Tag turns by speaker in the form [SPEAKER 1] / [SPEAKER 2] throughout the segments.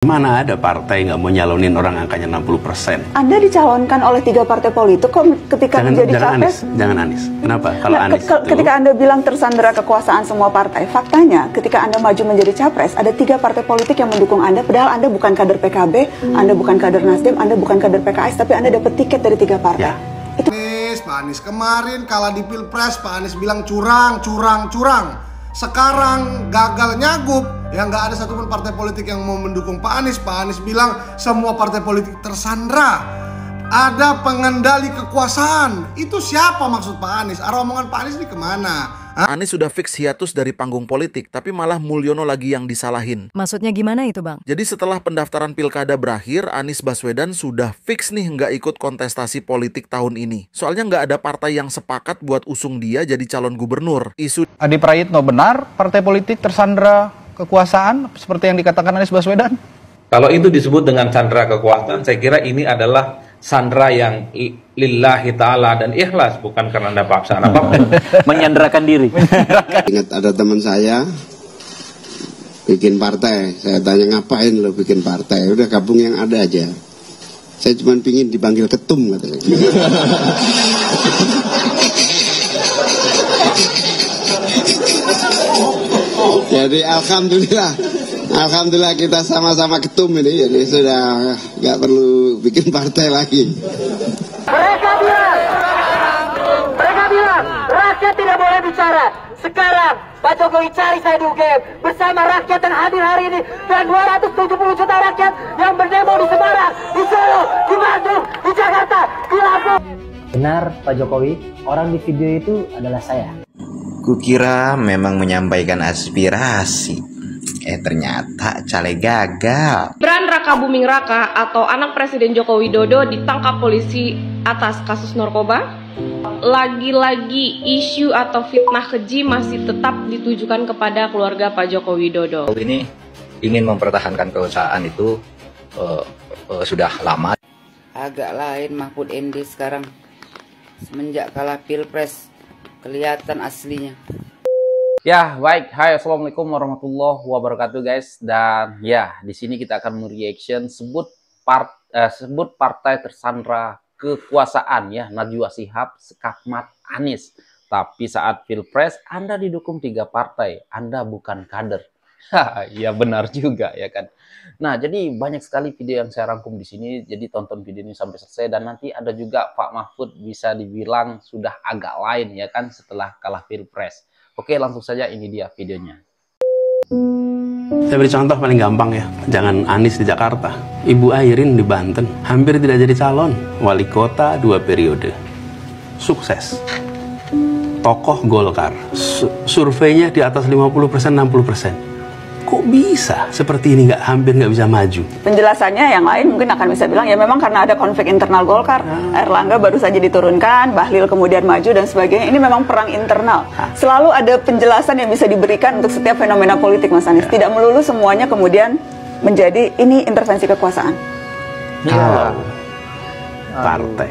[SPEAKER 1] Mana ada partai nggak mau nyalonin orang angkanya 60%?
[SPEAKER 2] Anda dicalonkan oleh 3 partai politik kok ketika menjadi capres?
[SPEAKER 1] Jangan Anies. Kenapa? Kalau Anies
[SPEAKER 2] ketika Anda bilang tersandera kekuasaan semua partai, faktanya ketika Anda maju menjadi capres, ada 3 partai politik yang mendukung Anda, padahal Anda bukan kader PKB, Anda bukan kader Nasdem, Anda bukan kader PKS, tapi Anda dapat tiket dari 3 partai.
[SPEAKER 1] Ya.
[SPEAKER 2] Itu
[SPEAKER 3] Pak Anies kemarin kalah di Pilpres, Pak Anies bilang curang. Sekarang gagal nyagup, ya nggak ada satupun partai politik yang mau mendukung Pak Anies. Pak Anies bilang semua partai politik tersandra, ada pengendali kekuasaan. Itu siapa maksud Pak Anies? Arah omongan Pak Anies ini kemana?
[SPEAKER 4] Anies sudah fix hiatus dari panggung politik, tapi malah Mulyono lagi yang disalahin.
[SPEAKER 5] Maksudnya gimana itu, Bang?
[SPEAKER 4] Jadi setelah pendaftaran pilkada berakhir, Anies Baswedan sudah fix nih nggak ikut kontestasi politik tahun ini. Soalnya nggak ada partai yang sepakat buat usung dia jadi calon gubernur. Isu
[SPEAKER 6] Adi Prayitno benar partai politik tersandra kekuasaan seperti yang dikatakan Anies Baswedan?
[SPEAKER 7] Kalau itu disebut dengan sandra kekuasaan, saya kira ini adalah sandra yang lillahi ta'ala dan ikhlas, bukan karena ada paksaan apapun.
[SPEAKER 8] Menyandrakan diri.
[SPEAKER 9] Ingat ada teman saya bikin partai, saya tanya ngapain lo bikin partai, udah gabung yang ada aja. Saya cuma pingin dipanggil ketum katanya. Jadi Alhamdulillah kita sama-sama ketum ini, jadi sudah nggak perlu bikin partai lagi.
[SPEAKER 10] Mereka bilang rakyat tidak boleh bicara. Sekarang Pak Jokowi cari saya di UGM bersama rakyat yang hadir hari ini dan 270 juta rakyat yang berdemo di Semarang, di Solo, di Bandung, di Jakarta, di Lampung.
[SPEAKER 8] Benar Pak Jokowi, orang di video itu adalah saya.
[SPEAKER 11] Kukira memang menyampaikan aspirasi. Ternyata caleg gagal.
[SPEAKER 12] Gibran Raka Buming Raka atau anak Presiden Joko Widodo ditangkap polisi atas kasus narkoba. Lagi-lagi isu atau fitnah keji masih tetap ditujukan kepada keluarga Pak Joko Widodo.
[SPEAKER 13] Ini ingin mempertahankan kekuasaan itu sudah lama.
[SPEAKER 14] Agak lain Mahfud MD sekarang. Semenjak kalah Pilpres kelihatan aslinya.
[SPEAKER 6] Ya, baik. Hai, assalamualaikum warahmatullahi wabarakatuh, guys. Dan ya, di sini kita akan mereaction sebut partai tersandra kekuasaan ya, Najwa Shihab, Skakmat Anies. Tapi saat Pilpres Anda didukung 3 partai, Anda bukan kader. Ya benar juga ya kan. Nah, jadi banyak sekali video yang saya rangkum di sini. Jadi tonton video ini sampai selesai, dan nanti ada juga Pak Mahfud bisa dibilang sudah agak lain ya kan setelah kalah Pilpres. Oke, langsung saja ini dia videonya.
[SPEAKER 1] Saya beri contoh paling gampang ya. Jangan Anies di Jakarta, Ibu Airin di Banten hampir tidak jadi calon wali kota 2 periode. Sukses. Tokoh Golkar, surveinya di atas 50%, 60%. Kok bisa seperti ini hampir nggak bisa maju?
[SPEAKER 2] penjelasannya yang lain mungkin akan bisa bilang ya memang karena ada konflik internal Golkar. Erlangga baru saja diturunkan, Bahlil kemudian maju dan sebagainya. Ini memang perang internal. Selalu ada penjelasan yang bisa diberikan untuk setiap fenomena politik, Mas Anies. Tidak melulu semuanya kemudian menjadi ini intervensi kekuasaan.
[SPEAKER 1] Kalau partai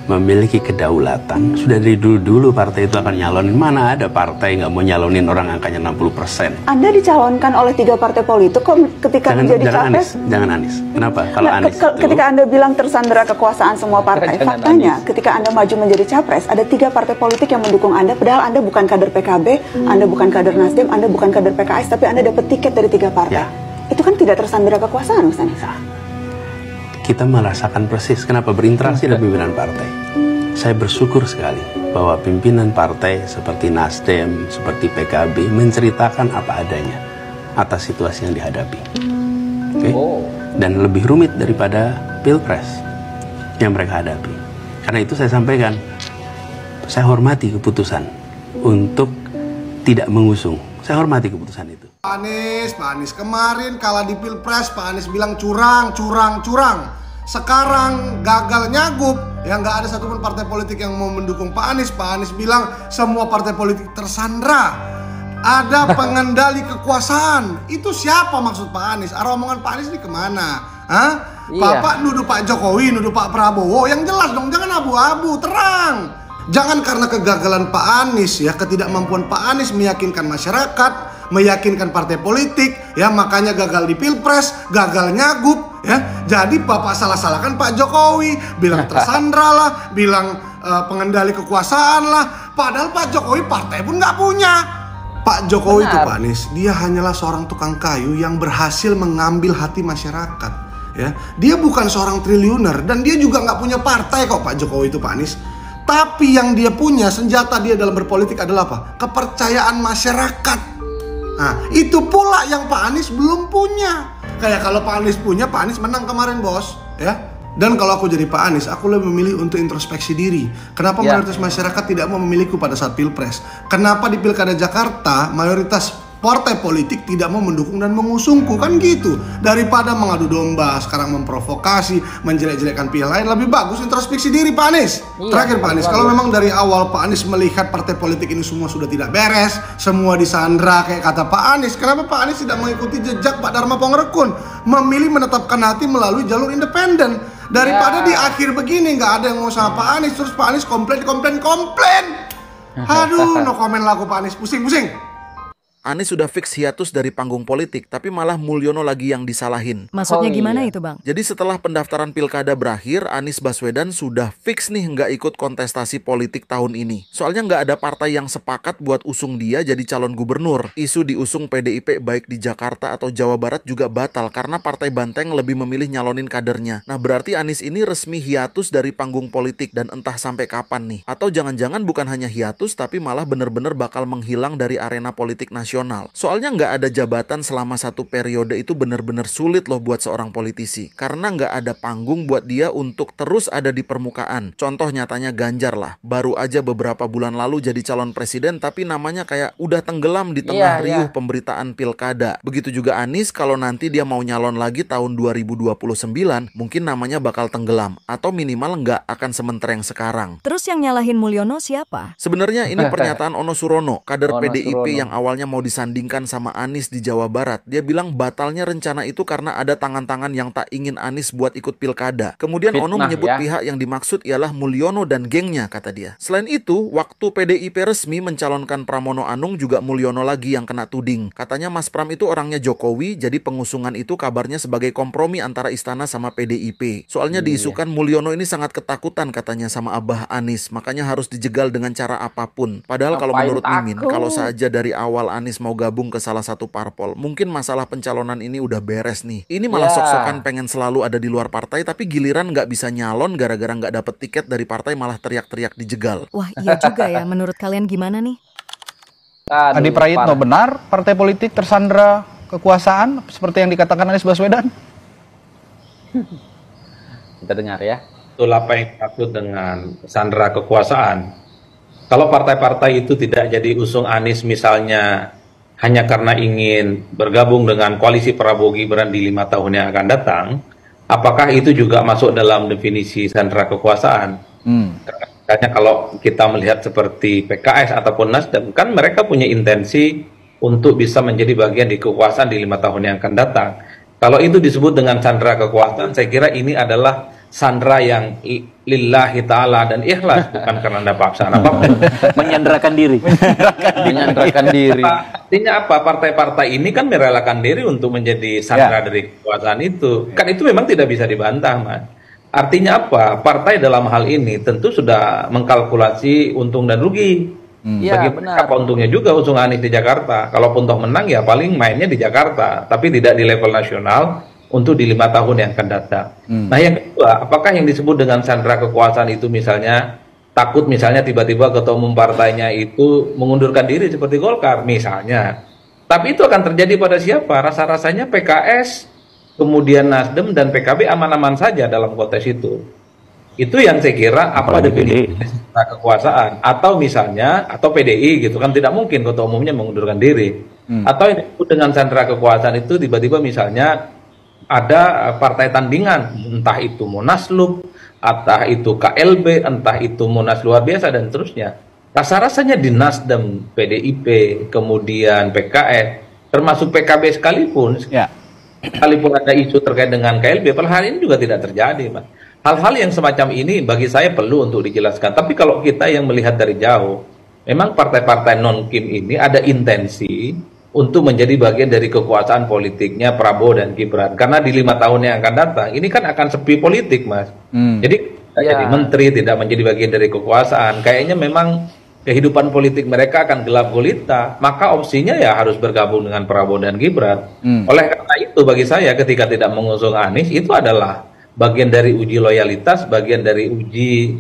[SPEAKER 1] memiliki kedaulatan, sudah dari dulu partai itu akan nyalonin. Mana ada partai nggak mau nyalonin orang angkanya 60%?
[SPEAKER 2] Anda dicalonkan oleh 3 partai politik kok ketika menjadi capres?
[SPEAKER 1] Jangan Anies. Kenapa? Kalau Anies
[SPEAKER 2] ketika Anda bilang tersandera kekuasaan semua partai, faktanya ketika Anda maju menjadi capres, ada 3 partai politik yang mendukung Anda, padahal Anda bukan kader PKB, Anda bukan kader Nasdem, Anda bukan kader PKS, tapi Anda dapat tiket dari 3 partai.
[SPEAKER 1] Ya.
[SPEAKER 2] Itu kan tidak tersandera kekuasaan, Mas Anies.
[SPEAKER 1] Kita merasakan persis kenapa berinteraksi dengan pimpinan partai. Saya bersyukur sekali bahwa pimpinan partai seperti Nasdem, seperti PKB menceritakan apa adanya atas situasi yang dihadapi. Dan lebih rumit daripada Pilpres yang mereka hadapi. Karena itu saya sampaikan, saya hormati keputusan untuk tidak mengusung. Saya hormati keputusan itu.
[SPEAKER 3] Pak Anies kemarin kalah di Pilpres, Pak Anies bilang curang. Sekarang gagal nyagup, ya nggak ada satupun partai politik yang mau mendukung Pak Anies. Pak Anies bilang semua partai politik tersandra, ada pengendali kekuasaan. Itu siapa maksud Pak Anies? Arah omongan Pak Anies ini kemana? Bapak nuduh Pak Jokowi, nuduh Pak Prabowo, yang jelas dong, jangan abu-abu, terang. Jangan karena kegagalan Pak Anies ya, ketidakmampuan Pak Anies meyakinkan masyarakat, meyakinkan partai politik, ya makanya gagal di Pilpres, gagal nyagup, ya. Jadi Bapak salah-salahkan Pak Jokowi, bilang tersandra lah, bilang pengendali kekuasaan lah. Padahal Pak Jokowi partai pun nggak punya. Pak Jokowi itu Pak Anies, dia hanyalah seorang tukang kayu yang berhasil mengambil hati masyarakat. Ya, dia bukan seorang triliuner dan dia juga nggak punya partai kok Pak Jokowi itu Pak Anies. Tapi yang dia punya, senjata dia dalam berpolitik adalah apa? Kepercayaan masyarakat. Nah, itu pula yang Pak Anies belum punya. Kayak kalau Pak Anies punya, Pak Anies menang kemarin bos, ya. Dan kalau aku jadi Pak Anies, aku lebih memilih untuk introspeksi diri. Kenapa mayoritas masyarakat tidak mau memilihku pada saat Pilpres? Kenapa di Pilkada Jakarta mayoritas partai politik tidak mau mendukung dan mengusungku, kan gitu. Daripada mengadu domba, sekarang memprovokasi, menjelek-jelekkan pihak lain, lebih bagus introspeksi diri Pak Anies. Terakhir Pak Anies, kalau memang dari awal Pak Anies melihat partai politik ini semua sudah tidak beres, semua disandra kayak kata Pak Anies, kenapa Pak Anies tidak mengikuti jejak Pak Dharma Pongrekun, memilih menetapkan hati melalui jalur independen? Daripada di akhir begini nggak ada yang mau sama Pak Anies, terus Pak Anies komplain. Aduh, no comment lah aku Pak Anies, pusing.
[SPEAKER 4] Anies sudah fix hiatus dari panggung politik, tapi malah Mulyono lagi yang disalahin.
[SPEAKER 5] Maksudnya gimana itu Bang?
[SPEAKER 4] Jadi setelah pendaftaran pilkada berakhir, Anies Baswedan sudah fix nih nggak ikut kontestasi politik tahun ini. Soalnya nggak ada partai yang sepakat buat usung dia jadi calon gubernur. Isu diusung PDIP baik di Jakarta atau Jawa Barat juga batal karena Partai Banteng lebih memilih nyalonin kadernya. Nah berarti Anies ini resmi hiatus dari panggung politik dan entah sampai kapan nih. Atau jangan-jangan bukan hanya hiatus tapi malah bener-bener bakal menghilang dari arena politik nasional. Soalnya nggak ada jabatan selama satu periode itu benar-benar sulit loh buat seorang politisi. Karena nggak ada panggung buat dia untuk terus ada di permukaan. Contoh nyatanya Ganjar lah. Baru aja beberapa bulan lalu jadi calon presiden tapi namanya kayak udah tenggelam di tengah riuh pemberitaan pilkada. Begitu juga Anies kalau nanti dia mau nyalon lagi tahun 2029 mungkin namanya bakal tenggelam. Atau minimal nggak akan sementereng sekarang.
[SPEAKER 5] Terus yang nyalahin Mulyono siapa?
[SPEAKER 4] Sebenarnya ini pernyataan Ono Surono, kader PDIP yang awalnya mau disandingkan sama Anies di Jawa Barat. Dia bilang batalnya rencana itu karena ada tangan-tangan yang tak ingin Anies buat ikut pilkada. Kemudian Ono menyebut pihak yang dimaksud ialah Mulyono dan gengnya, kata dia. Selain itu, waktu PDIP resmi mencalonkan Pramono Anung juga Mulyono lagi yang kena tuding. Katanya Mas Pram itu orangnya Jokowi, jadi pengusungan itu kabarnya sebagai kompromi antara istana sama PDIP. Soalnya diisukan Mulyono ini sangat ketakutan katanya sama Abah Anies, makanya harus dijegal dengan cara apapun. Padahal kalau menurut Mimin, kalau saja dari awal Anies mau gabung ke salah satu parpol, mungkin masalah pencalonan ini udah beres nih. Ini malah sok-sokan pengen selalu ada di luar partai, tapi giliran nggak bisa nyalon gara-gara nggak dapet tiket dari partai malah teriak-teriak dijegal.
[SPEAKER 5] Wah iya juga ya, menurut kalian gimana nih?
[SPEAKER 15] Adi Prayitno, benar partai politik tersandra kekuasaan seperti yang dikatakan Anies Baswedan?
[SPEAKER 6] Kita dengar ya.
[SPEAKER 7] Betul apa yang dimaksud dengan sandra kekuasaan. Kalau partai-partai itu tidak jadi usung Anies misalnya hanya karena ingin bergabung dengan koalisi Prabowo Gibran di 5 tahun yang akan datang, apakah itu juga masuk dalam definisi sandra kekuasaan? Karena kalau kita melihat seperti PKS ataupun Nasdem, kan mereka punya intensi untuk bisa menjadi bagian di kekuasaan di 5 tahun yang akan datang. Kalau itu disebut dengan sandra kekuasaan, saya kira ini adalah sandra yang lillahi ta'ala dan ikhlas, bukan karena ada paksaan apapun.
[SPEAKER 6] Menyandrakan diri. Menyandrakan diri.
[SPEAKER 7] Artinya apa? Partai-partai ini kan merelakan diri untuk menjadi sandra dari kekuasaan itu. Kan itu memang tidak bisa dibantah, Mas. Artinya apa? Partai dalam hal ini tentu sudah mengkalkulasi untung dan rugi. Bagi mereka apa untungnya juga usung Anies di Jakarta. Kalaupun toh menang ya paling mainnya di Jakarta, tapi tidak di level nasional untuk di 5 tahun yang akan datang. Nah yang kedua, apakah yang disebut dengan sandra kekuasaan itu misalnya takut misalnya tiba-tiba ketua umum partainya itu mengundurkan diri seperti Golkar misalnya. Tapi itu akan terjadi pada siapa? Rasa-rasanya PKS, kemudian Nasdem dan PKB aman-aman saja dalam konteks itu. Itu yang saya kira apa definisi kekuasaan. Atau misalnya, atau PDI gitu kan, tidak mungkin ketua umumnya mengundurkan diri. Atau yang disebut dengan sandra kekuasaan itu tiba-tiba misalnya ada partai tandingan, entah itu Munaslup, entah itu KLB, entah itu Munas luar biasa dan seterusnya. Rasa-rasanya di Nasdem, PDIP, kemudian PKS, termasuk PKB sekalipun, sekalipun ada isu terkait dengan KLB, pada hari ini juga tidak terjadi, Mas. Hal-hal yang semacam ini bagi saya perlu untuk dijelaskan. Tapi kalau kita yang melihat dari jauh, memang partai-partai non-Kim ini ada intensi untuk menjadi bagian dari kekuasaan politiknya Prabowo dan Gibran. Karena di 5 tahun yang akan datang, ini kan akan sepi politik, Mas. Jadi jadi menteri, tidak menjadi bagian dari kekuasaan. Kayaknya memang kehidupan politik mereka akan gelap gulita. Maka opsinya ya harus bergabung dengan Prabowo dan Gibran. Oleh karena itu, bagi saya ketika tidak mengusung Anies, itu adalah bagian dari uji loyalitas, bagian dari uji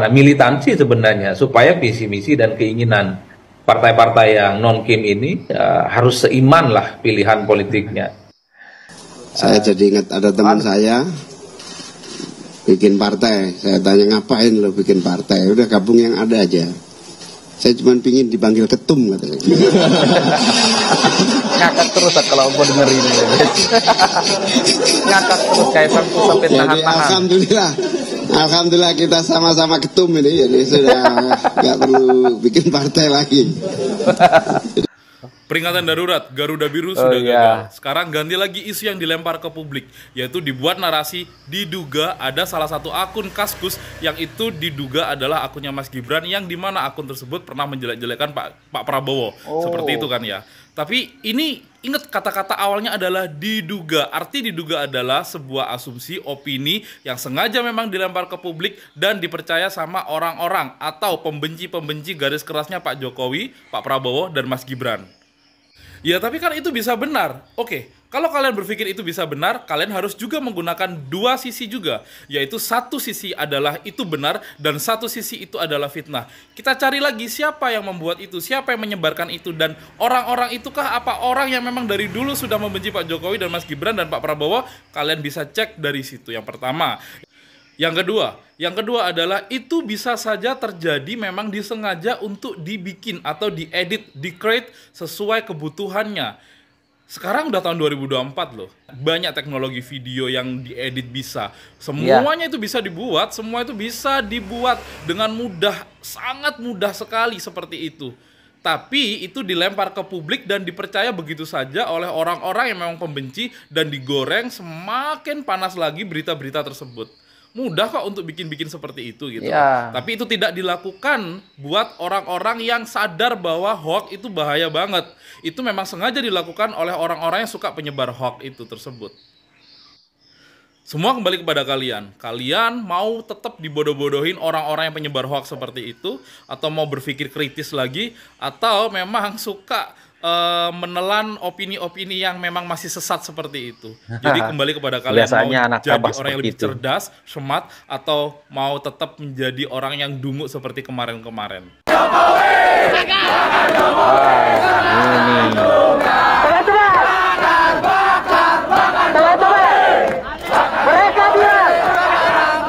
[SPEAKER 7] militansi sebenarnya, supaya visi misi dan keinginan partai-partai yang non-Kim ini harus seiman lah pilihan politiknya.
[SPEAKER 9] Saya jadi ingat ada teman saya bikin partai. Saya tanya, ngapain lo bikin partai? Udah gabung yang ada aja. Saya cuma pingin dipanggil ketum katanya.
[SPEAKER 6] Ngakak terus kalau mau dengerin. Ngakak terus kayak tuh sampai tahan-tahan.
[SPEAKER 9] Alhamdulillah kita sama-sama ketum ini, jadi sudah nggak perlu bikin partai lagi.
[SPEAKER 16] Peringatan darurat, Garuda Biru sudah gagal. Sekarang ganti lagi isu yang dilempar ke publik, yaitu dibuat narasi diduga ada salah satu akun Kaskus yang itu diduga adalah akunnya Mas Gibran, yang dimana akun tersebut pernah menjelek-jelekan Pak Prabowo. Seperti itu kan ya. Tapi ini ingat kata-kata awalnya adalah diduga. Arti diduga adalah sebuah asumsi, opini yang sengaja memang dilempar ke publik dan dipercaya sama orang-orang atau pembenci-pembenci garis kerasnya Pak Jokowi, Pak Prabowo, dan Mas Gibran. Ya tapi kan itu bisa benar. Oke, kalau kalian berpikir itu bisa benar, kalian harus juga menggunakan dua sisi juga. Yaitu satu sisi adalah itu benar dan satu sisi itu adalah fitnah. Kita cari lagi siapa yang membuat itu, siapa yang menyebarkan itu, dan orang-orang itukah apa orang yang memang dari dulu sudah membenci Pak Jokowi dan Mas Gibran dan Pak Prabowo. Kalian bisa cek dari situ, yang pertama. Yang kedua adalah itu bisa saja terjadi memang disengaja untuk dibikin atau diedit, di-create sesuai kebutuhannya. Sekarang udah tahun 2024 loh. Banyak teknologi video yang diedit bisa. Semuanya itu bisa dibuat, semua itu bisa dibuat dengan mudah, sangat mudah sekali seperti itu. Tapi itu dilempar ke publik dan dipercaya begitu saja oleh orang-orang yang memang pembenci dan digoreng semakin panas lagi berita-berita tersebut. Mudah kok untuk bikin-bikin seperti itu gitu. Tapi itu tidak dilakukan buat orang-orang yang sadar bahwa hoax itu bahaya banget. Itu memang sengaja dilakukan oleh orang-orang yang suka penyebar hoax itu tersebut. Semua kembali kepada kalian. Kalian mau tetap dibodoh-bodohin orang-orang yang penyebar hoax seperti itu, atau mau berpikir kritis lagi, atau memang suka menelan opini-opini yang memang masih sesat seperti itu. Jadi kembali kepada kalian, mau jadi orang yang lebih cerdas, smart, atau mau tetap menjadi orang yang dungu seperti kemarin-kemarin.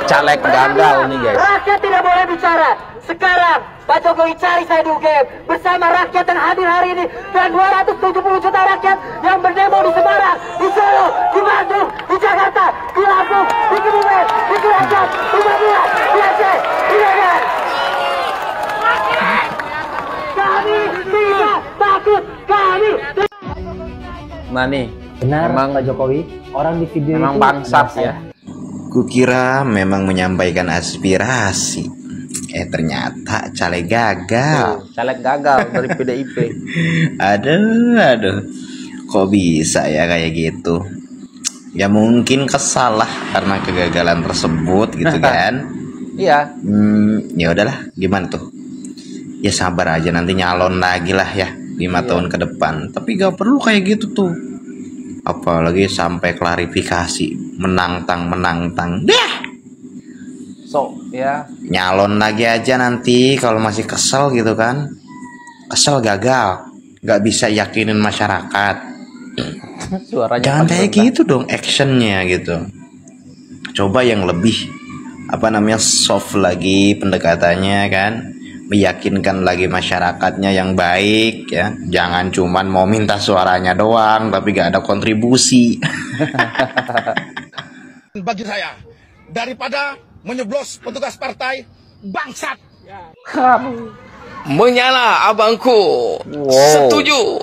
[SPEAKER 6] Caleg gagal nih guys.
[SPEAKER 10] Rakyat tidak boleh bicara. Sekarang Pak Jokowi cari saya di UGM bersama rakyat yang hadir hari ini dan 270 juta rakyat yang berdemo di Semarang, di Solo, di Bandung, di Jakarta, di Lampung, di Kebumen, di Cilacap, di Papua, di Aceh, di Medan. Kami tidak takut, kami.
[SPEAKER 6] Nah nih,
[SPEAKER 8] benar memang Pak Jokowi, orang di video
[SPEAKER 6] memang
[SPEAKER 8] itu
[SPEAKER 6] bangsat ya.
[SPEAKER 11] Kukira memang menyampaikan aspirasi. Ternyata caleg gagal.
[SPEAKER 6] Caleg gagal dari PDIP.
[SPEAKER 11] Aduh. Kok bisa ya kayak gitu? Ya mungkin kesal lah karena kegagalan tersebut gitu kan.
[SPEAKER 6] Iya.
[SPEAKER 11] Ya udahlah, gimana tuh? Ya sabar aja, nanti nyalon lagi lah ya 5 tahun ke depan. Tapi gak perlu kayak gitu tuh. Apalagi sampai klarifikasi, menantang. Dah.
[SPEAKER 6] So, ya.
[SPEAKER 11] Nyalon lagi aja nanti kalau masih kesel gitu kan. Kesel gagal, nggak bisa yakinin masyarakat.
[SPEAKER 6] Suaranya
[SPEAKER 11] jangan kayak gitu dong actionnya gitu. Coba yang lebih soft lagi pendekatannya kan, meyakinkan lagi masyarakatnya yang baik ya. Jangan cuman mau minta suaranya doang tapi gak ada kontribusi.
[SPEAKER 17] Bagi saya, daripada menyeblos petugas partai, bangsat. Menyala abangku. Setuju.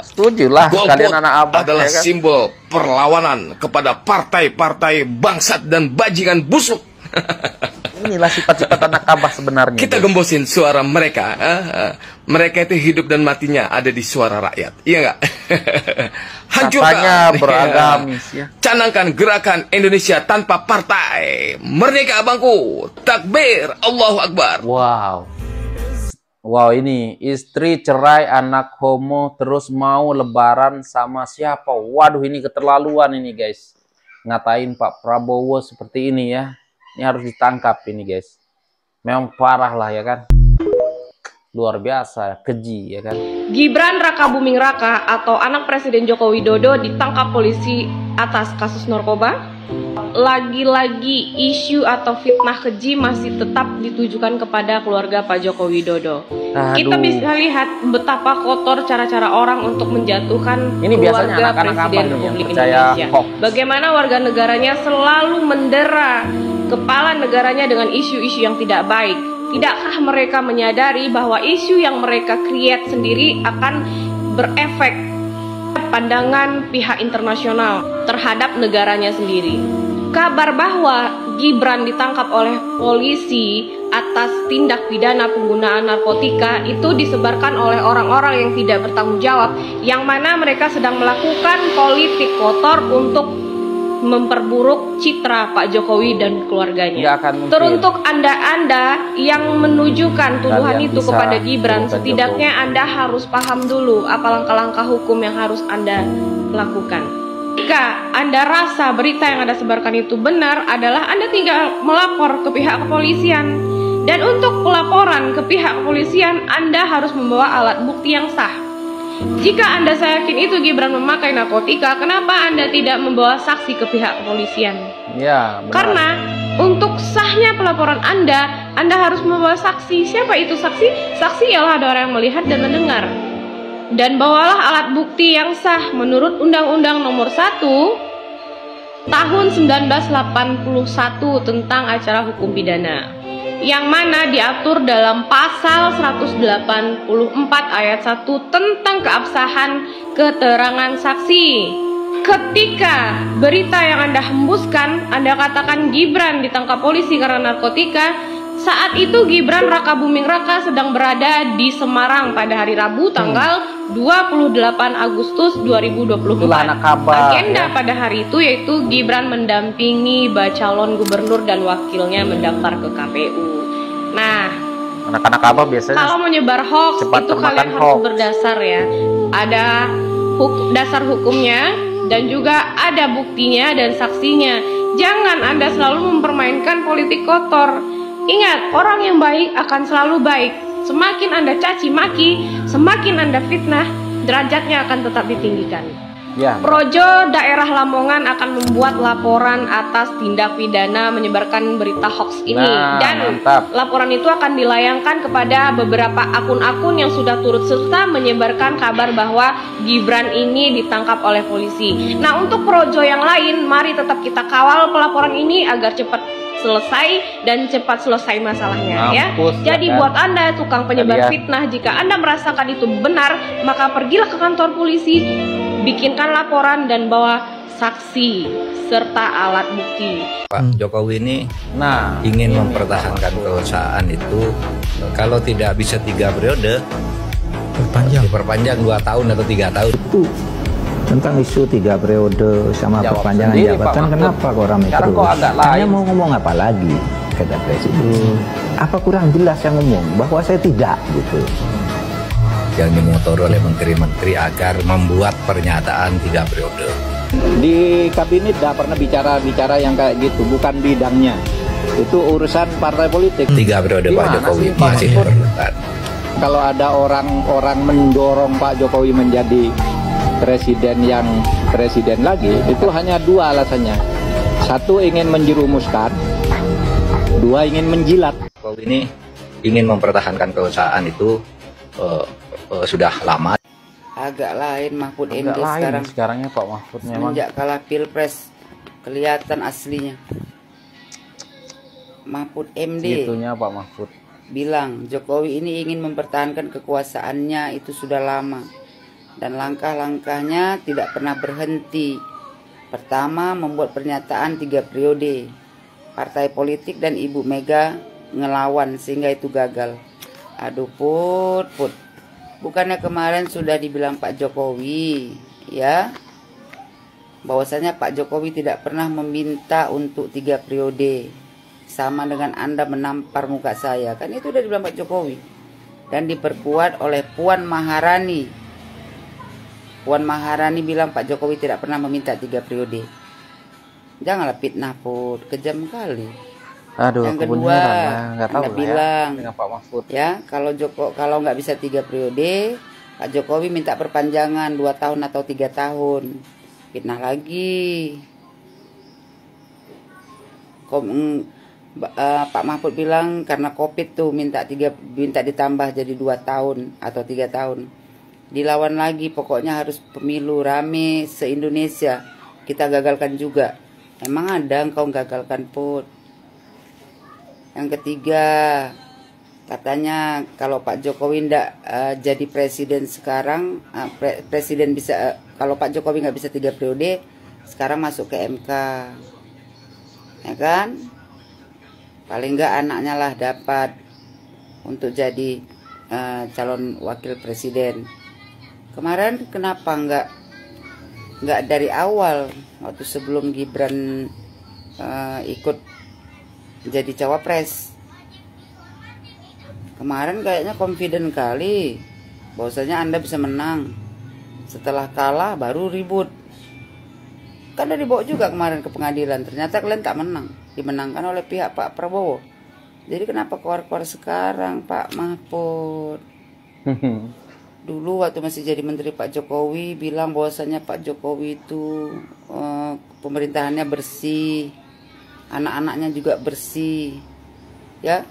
[SPEAKER 6] Setujulah kalian anak abang
[SPEAKER 17] adalah
[SPEAKER 6] ya kan?
[SPEAKER 17] Simbol perlawanan kepada partai-partai bangsat dan bajingan busuk.
[SPEAKER 6] Inilah sifat-sifat anak abah sebenarnya.
[SPEAKER 17] Kita gembosin suara mereka. Mereka itu hidup dan matinya ada di suara rakyat. Iya nggak?
[SPEAKER 6] Katanya
[SPEAKER 17] Hancurkan.
[SPEAKER 6] beragamis ya.
[SPEAKER 17] Canangkan gerakan Indonesia tanpa partai. Merdeka abangku. Takbir. Allahu Akbar.
[SPEAKER 6] Wow. Wow, ini istri cerai, anak homo, terus mau lebaran sama siapa? Waduh, ini keterlaluan ini guys. Ngatain Pak Prabowo seperti ini ya. Ini harus ditangkap ini guys. Memang parah lah ya kan. Luar biasa, keji ya kan.
[SPEAKER 12] Gibran Raka Buming Raka atau anak Presiden Joko Widodo ditangkap polisi atas kasus narkoba. Lagi-lagi isu atau fitnah keji masih tetap ditujukan kepada keluarga Pak Joko Widodo. Kita bisa lihat betapa kotor cara-cara orang untuk menjatuhkan
[SPEAKER 6] ini biasanya
[SPEAKER 12] keluarga
[SPEAKER 6] anak-anak
[SPEAKER 12] Presiden Republik Indonesia. Bagaimana warga negaranya selalu mendera kepala negaranya dengan isu-isu yang tidak baik. Tidakkah mereka menyadari bahwa isu yang mereka create sendiri akan berefek pandangan pihak internasional terhadap negaranya sendiri? Kabar bahwa Gibran ditangkap oleh polisi atas tindak pidana penggunaan narkotika itu disebarkan oleh orang-orang yang tidak bertanggung jawab, yang mana mereka sedang melakukan politik kotor untuk memperburuk citra Pak Jokowi dan keluarganya. Teruntuk Anda-Anda yang menunjukkan tuduhan itu kepada Gibran, setidaknya Anda harus paham dulu apa langkah-langkah hukum yang harus Anda lakukan. Jika Anda rasa berita yang Anda sebarkan itu benar, adalah Anda tinggal melapor ke pihak kepolisian. Dan untuk pelaporan ke pihak kepolisian, Anda harus membawa alat bukti yang sah. Jika Anda yakin itu Gibran memakai narkotika, kenapa Anda tidak membawa saksi ke pihak kepolisian?
[SPEAKER 6] Ya, benar.
[SPEAKER 12] Karena untuk sahnya pelaporan Anda harus membawa saksi. Siapa itu saksi? Saksi ialah ada orang yang melihat dan mendengar. Dan bawalah alat bukti yang sah menurut Undang-Undang Nomor 1 Tahun 1981 tentang acara hukum pidana, yang mana diatur dalam pasal 184 ayat 1 tentang keabsahan keterangan saksi. Ketika berita yang Anda hembuskan, Anda katakan Gibran ditangkap polisi karena narkotika, saat itu Gibran Raka Buming Raka sedang berada di Semarang pada hari Rabu tanggal 28 Agustus 2024. Agenda pada hari itu yaitu Gibran mendampingi calon gubernur dan wakilnya mendaftar ke KPU. Nah,
[SPEAKER 6] anak-anak abah biasanya
[SPEAKER 12] kalau menyebar hoax itu kalian harus berdasar ya. Ada dasar hukumnya dan juga ada buktinya dan saksinya. Jangan Anda selalu mempermainkan politik kotor. Ingat, orang yang baik akan selalu baik. Semakin Anda caci maki, semakin Anda fitnah, derajatnya akan tetap ditinggikan.
[SPEAKER 6] Ya.
[SPEAKER 12] Projo daerah Lamongan akan membuat laporan atas tindak pidana menyebarkan berita hoax ini. Dan laporan itu akan dilayangkan kepada beberapa akun-akun yang sudah turut serta menyebarkan kabar bahwa Gibran ini ditangkap oleh polisi. Nah, untuk projo yang lain, mari tetap kita kawal pelaporan ini agar cepat selesai dan cepat selesai masalahnya. Jadi buat Anda tukang penyebar fitnah, jika Anda merasakan itu benar, maka pergilah ke kantor polisi, bikinkan laporan dan bawa saksi serta alat bukti.
[SPEAKER 13] Pak Jokowi ini ingin mempertahankan kekuasaan itu, kalau tidak bisa 3 periode, diperpanjang 2 tahun atau 3 tahun. Itu tentang isu 3 periode sama perpanjangan jabatan, kenapa kok ramai terus? Hanya mau ngomong apa lagi, kata Presiden. Apa kurang jelas yang ngomong bahwa saya tidak gitu. Yang dimotor oleh menteri-menteri agar membuat pernyataan 3 periode.
[SPEAKER 15] Di kabinet tidak pernah bicara yang kayak gitu, bukan bidangnya. Itu urusan partai politik.
[SPEAKER 13] 3 periode Pak Jokowi masih diperlukan.
[SPEAKER 15] Kalau ada orang-orang mendorong Pak Jokowi menjadi presiden yang presiden lagi, itu hanya 2 alasannya. 1 ingin menjerumuskan, 2 ingin menjilat.
[SPEAKER 13] Jokowi ini ingin mempertahankan kekuasaan itu sudah lama.
[SPEAKER 14] Agak lain Mahfud MD
[SPEAKER 6] sekarangnya Pak Mahfudnya.
[SPEAKER 14] Semenjak kalah Pilpres kelihatan aslinya. Mahfud MD
[SPEAKER 6] Itunya Pak Mahfud
[SPEAKER 14] bilang Jokowi ini ingin mempertahankan kekuasaannya itu sudah lama, dan langkah-langkahnya tidak pernah berhenti. Pertama, membuat pernyataan 3 periode. Partai politik dan Ibu Mega ngelawan sehingga itu gagal. Aduh Put, Bukannya kemarin sudah dibilang Pak Jokowi, ya, bahwasanya Pak Jokowi tidak pernah meminta untuk 3 periode. Sama dengan Anda menampar muka saya. Kan itu udah dibilang Pak Jokowi. Dan diperkuat oleh Puan Maharani. Puan Maharani bilang Pak Jokowi tidak pernah meminta 3 periode. Janganlah fitnah, Put. Kejam kali.
[SPEAKER 6] Aduh,
[SPEAKER 14] yang kedua,
[SPEAKER 6] nggak tahu
[SPEAKER 14] Anda bilang
[SPEAKER 6] ya, Pak Mahfud.
[SPEAKER 14] Ya, kalau nggak bisa 3 periode, Pak Jokowi minta perpanjangan 2 tahun atau 3 tahun. Fitnah lagi. Pak Mahfud bilang karena COVID tuh minta ditambah jadi 2 tahun atau 3 tahun. Dilawan lagi, pokoknya harus pemilu rame se-Indonesia. Kita gagalkan juga. Emang ada engkau gagalkan, Put? Yang ketiga, katanya kalau Pak Jokowi ndak jadi presiden sekarang, presiden bisa kalau Pak Jokowi nggak bisa 3 periode, sekarang masuk ke MK, ya kan? Paling nggak anaknya lah dapat untuk jadi calon wakil presiden. Kemarin kenapa nggak dari awal waktu sebelum Gibran ikut jadi cawapres? Kemarin kayaknya confident kali bahwasanya Anda bisa menang. Setelah kalah baru ribut. Kan udah dibawa juga kemarin ke pengadilan. Ternyata kalian tak menang. Dimenangkan oleh pihak Pak Prabowo. Jadi kenapa keluar-keluar sekarang, Pak Mahfud? Dulu waktu masih jadi menteri Pak Jokowi bilang bahwasanya Pak Jokowi itu pemerintahannya bersih, anak-anaknya juga bersih, ya.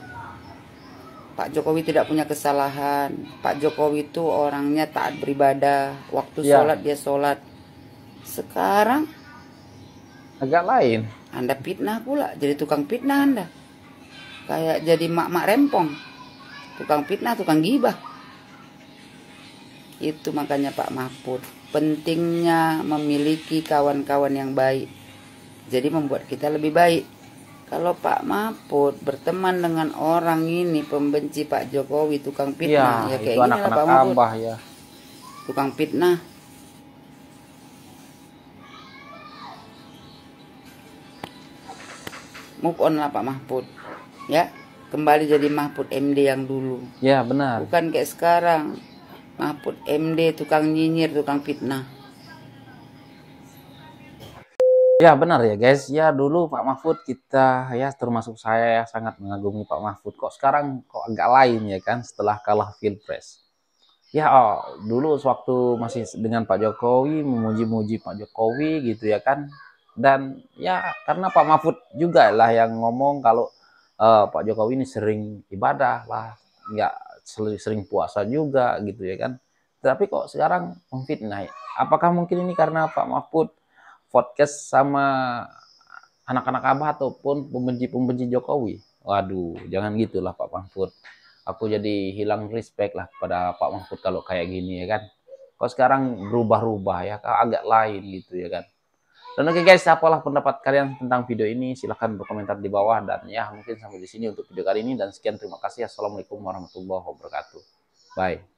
[SPEAKER 14] Pak Jokowi tidak punya kesalahan. Pak Jokowi itu orangnya taat beribadah, waktu sholat dia sholat. Sekarang
[SPEAKER 6] agak lain.
[SPEAKER 14] Anda fitnah pula, jadi tukang fitnah Anda. Kayak jadi mak-mak rempong, tukang fitnah, tukang gibah. Itu makanya Pak Mahfud, pentingnya memiliki kawan-kawan yang baik. Jadi membuat kita lebih baik. Kalau Pak Mahfud berteman dengan orang ini pembenci Pak Jokowi, tukang fitnah, ya kayak gini lah Pak Mahfud.
[SPEAKER 6] Ya.
[SPEAKER 14] Tukang fitnah. Move on lah Pak Mahfud. Ya, kembali jadi Mahfud MD yang dulu.
[SPEAKER 6] Ya, benar.
[SPEAKER 14] Bukan kayak sekarang. Mahfud MD tukang nyinyir, tukang fitnah.
[SPEAKER 6] Ya benar ya guys, ya dulu Pak Mahfud kita ya termasuk saya ya sangat mengagumi Pak Mahfud. Kok sekarang kok agak lain ya kan setelah kalah Pilpres. Ya dulu sewaktu masih dengan Pak Jokowi memuji-muji Pak Jokowi gitu ya kan. Dan ya karena Pak Mahfud juga lah yang ngomong kalau Pak Jokowi ini sering ibadah lah, nggak sering puasa juga gitu ya kan. Tapi kok sekarang memfitnah. Apakah mungkin ini karena Pak Mahfud podcast sama anak-anak Abah ataupun pembenci-pembenci Jokowi? Waduh, jangan gitulah Pak Mahfud. Aku jadi hilang respect lah kepada Pak Mahfud kalau kayak gini ya kan. Kok sekarang berubah-ubah ya, agak lain gitu ya kan. Dan oke guys, apalah pendapat kalian tentang video ini? Silahkan berkomentar di bawah. Dan ya mungkin sampai di sini untuk video kali ini. Dan sekian, terima kasih. Assalamualaikum warahmatullahi wabarakatuh. Bye.